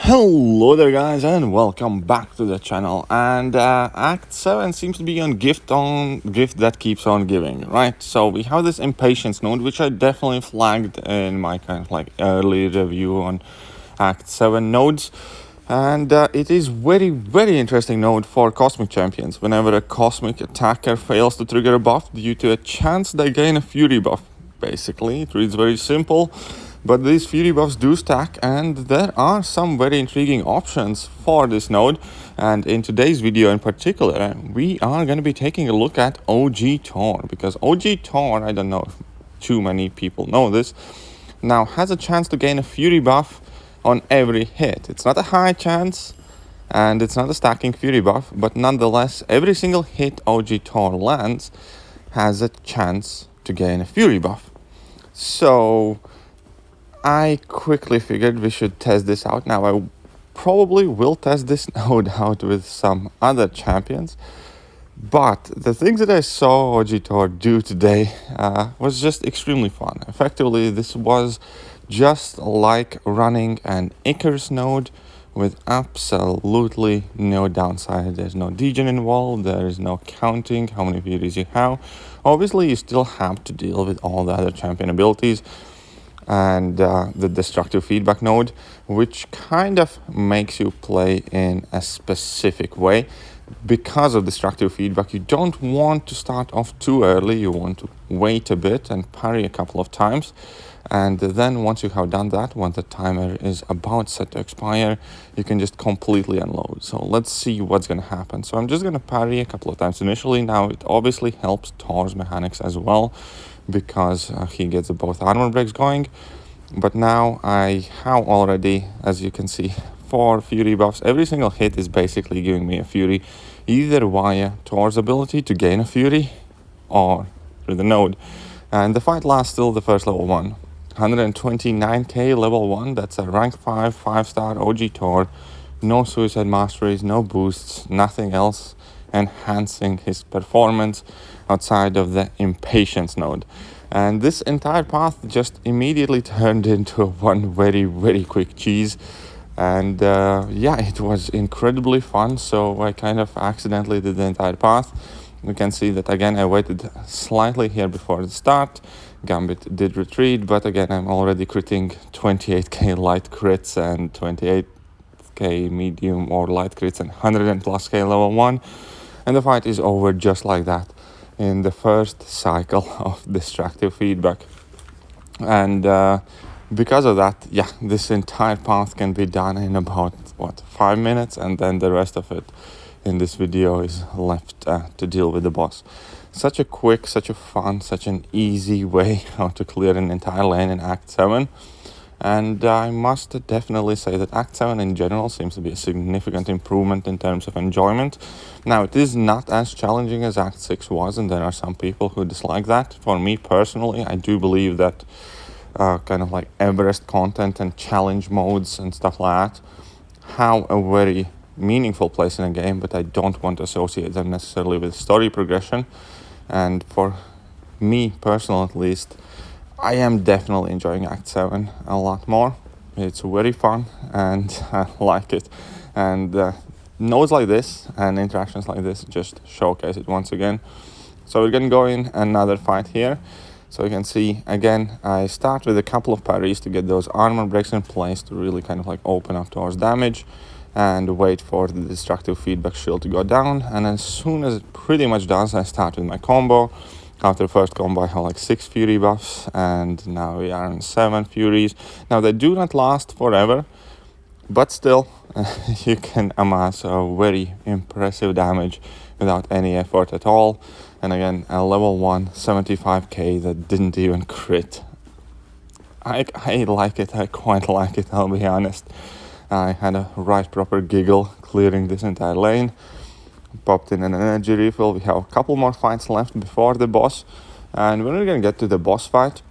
Hello there guys and welcome back to the channel. And Act 7 seems to be on gift that keeps on giving, right? So we have this impatience node, which I definitely flagged in my kind of like early review on Act 7 nodes. And it is very interesting node for cosmic champions. Whenever a cosmic attacker fails to trigger a buff due to a chance they gain a fury buff. Basically, it reads very simple. But these fury buffs do stack, and there are some very intriguing options for this node. And in today's video in particular, we are going to be taking a look at OG Thor, because OG Thor, I don't know if too many people know this, now has a chance to gain a fury buff on every hit. It's not a high chance, and it's not a stacking fury buff, but nonetheless, every single hit OG Thor lands has a chance to gain a fury buff. So I quickly figured we should test this out. Now I probably will test this node out with some other champions, but the things that I saw OG Thor do today was just extremely fun. Effectively, this was just like running an Icarus node with absolutely no downside. There's no degen involved, there is no counting how many furies you have. Obviously, you still have to deal with all the other champion abilities and the destructive feedback node, which kind of makes you play in a specific way. Because of destructive feedback, you don't want to start off too early. You want to wait a bit and parry a couple of times, and then once you have done that, when the timer is about set to expire, you can just completely unload. So let's see what's going to happen. So I'm just going to parry a couple of times initially. Now it obviously helps Thor's mechanics as well, because he gets both armor breaks going. But now I have already, as you can see, 4 fury buffs. Every single hit is basically giving me a fury, either via Thor's ability to gain a fury or through the node. And the fight lasts till the first level 1. 129k level 1, that's a rank 5, 5-star OG Thor. No suicide masteries, no boosts, nothing else enhancing his performance outside of the impatience node. And this entire path just immediately turned into one very quick cheese. And yeah, it was incredibly fun. So I kind of accidentally did the entire path. You can see that again I waited slightly here before the start. Gambit did retreat, but again I'm already critting 28k light crits and 28k medium or light crits and 100+ k level 1. And the fight is over just like that in the first cycle of destructive feedback. And because of that, yeah, this entire path can be done in about 5 minutes, and then the rest of it in this video is left to deal with the boss. Such a quick, such a fun, such an easy way how to clear an entire lane in Act 7. And I must definitely say that Act 7 in general seems to be a significant improvement in terms of enjoyment. Now, it is not as challenging as Act 6 was, and there are some people who dislike that. For me personally, I do believe that kind of like Everest content and challenge modes and stuff like that have a very meaningful place in a game, but I don't want to associate them necessarily with story progression. And for me personally at least, I am definitely enjoying Act 7 a lot more. It's very fun and I like it. And nodes like this and interactions like this just showcase it once again. So we're going to go in another fight here. So you can see, again, I start with a couple of parries to get those armor breaks in place to really kind of like open up towards damage and wait for the destructive feedback shield to go down. And as soon as it pretty much does, I start with my combo. After the first combo, I have like 6 fury buffs, and now we are on 7 furies. Now, they do not last forever, but still, you can amass a very impressive damage without any effort at all. And again, a level 1 75k that didn't even crit. I like it, I quite like it, I'll be honest. I had a right proper giggle clearing this entire lane. Popped in an energy refill. We have a couple more fights left before the boss, and when we're gonna get to the boss fight,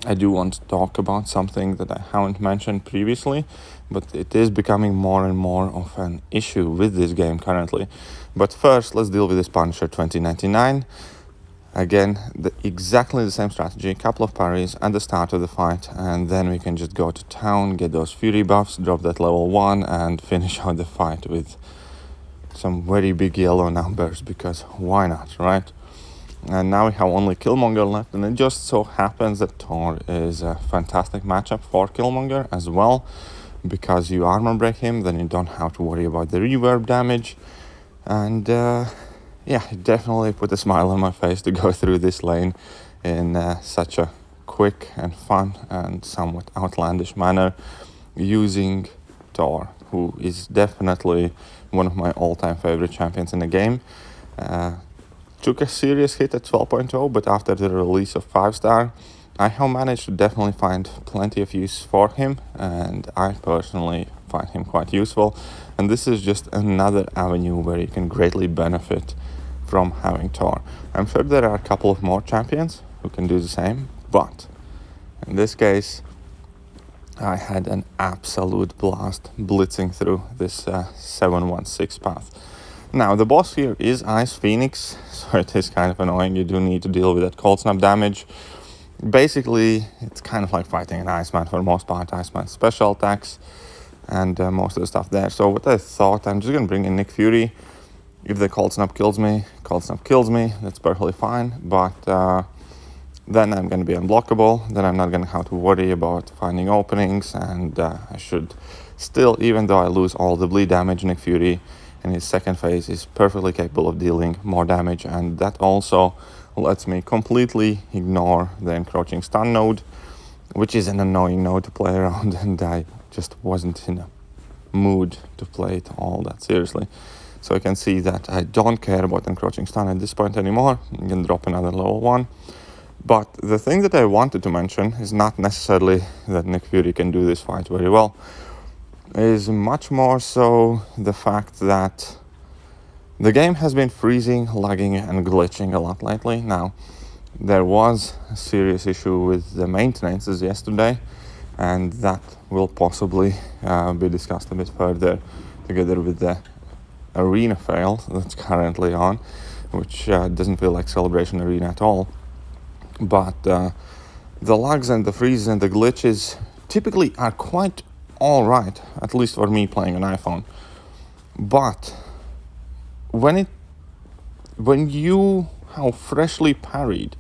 I do want to talk about something that I haven't mentioned previously, but it is becoming more and more of an issue with this game currently. But first, let's deal with this Punisher 2099. Again, exactly the same strategy, a couple of parries at the start of the fight, and then we can just go to town, get those fury buffs, drop that level 1, and finish out the fight with some very big yellow numbers, because why not, right? And now we have only Killmonger left, and it just so happens that Thor is a fantastic matchup for Killmonger as well, because you armor break him, then you don't have to worry about the reverb damage, and yeah, it definitely put a smile on my face to go through this lane in such a quick and fun and somewhat outlandish manner, using Thor, who is definitely one of my all-time favorite champions in the game. Took a serious hit at 12.0, but after the release of 5-star, I have managed to definitely find plenty of use for him, and I personally find him quite useful. And this is just another avenue where you can greatly benefit from having Thor. I'm sure there are a couple of more champions who can do the same, but in this case, I had an absolute blast blitzing through this 716 path. Now, the boss here is Ice Phoenix, so it is kind of annoying. You do need to deal with that cold snap damage. Basically, it's kind of like fighting an Iceman for the most part. Iceman special attacks and most of the stuff there. So what I thought, I'm just going to bring in Nick Fury. If the cold snap kills me, that's perfectly fine. But then I'm going to be unblockable. Then I'm not going to have to worry about finding openings. And I should still, even though I lose all the bleed damage, Nick Fury in his second phase is perfectly capable of dealing more damage. And that also lets me completely ignore the encroaching stun node, which is an annoying node to play around. And I just wasn't in a mood to play it all that seriously. So I can see that I don't care about encroaching stun at this point anymore. I'm going to drop another level 1. But the thing that I wanted to mention is not necessarily that Nick Fury can do this fight very well. Is much more so the fact that the game has been freezing, lagging and glitching a lot lately. Now, there was a serious issue with the maintenances yesterday, and that will possibly be discussed a bit further together with the arena fail that's currently on, which doesn't feel like Celebration Arena at all. But the lags and the freezes and the glitches typically are quite alright, at least for me playing an iPhone. But when you have freshly parried,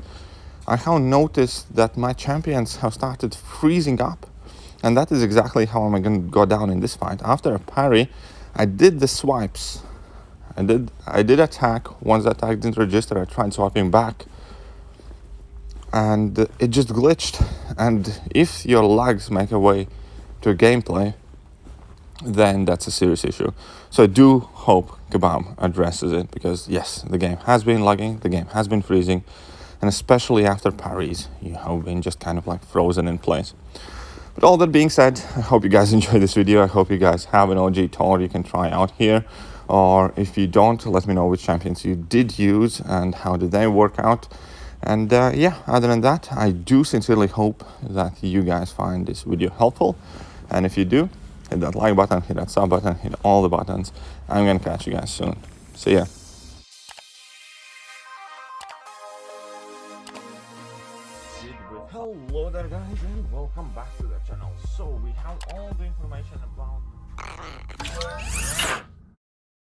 I have noticed that my champions have started freezing up, and that is exactly how I'm going to go down in this fight. After a parry, I did the swipes. I did attack. Once the attack didn't register, I tried swiping back, and it just glitched. And if your lags make a way to gameplay, then that's a serious issue. So I do hope Kabam addresses it, because yes, the game has been lagging, the game has been freezing, and especially after parries, you have been just kind of like frozen in place. But all that being said, I hope you guys enjoyed this video. I hope you guys have an OG Thor you can try out here. Or if you don't, let me know which champions you did use and how did they work out. And yeah, other than that, I do sincerely hope that you guys find this video helpful. And if you do, hit that like button, hit that sub button, hit all the buttons. I'm gonna catch you guys soon. See ya. Hello there guys, and welcome back to the channel. So we have all the information about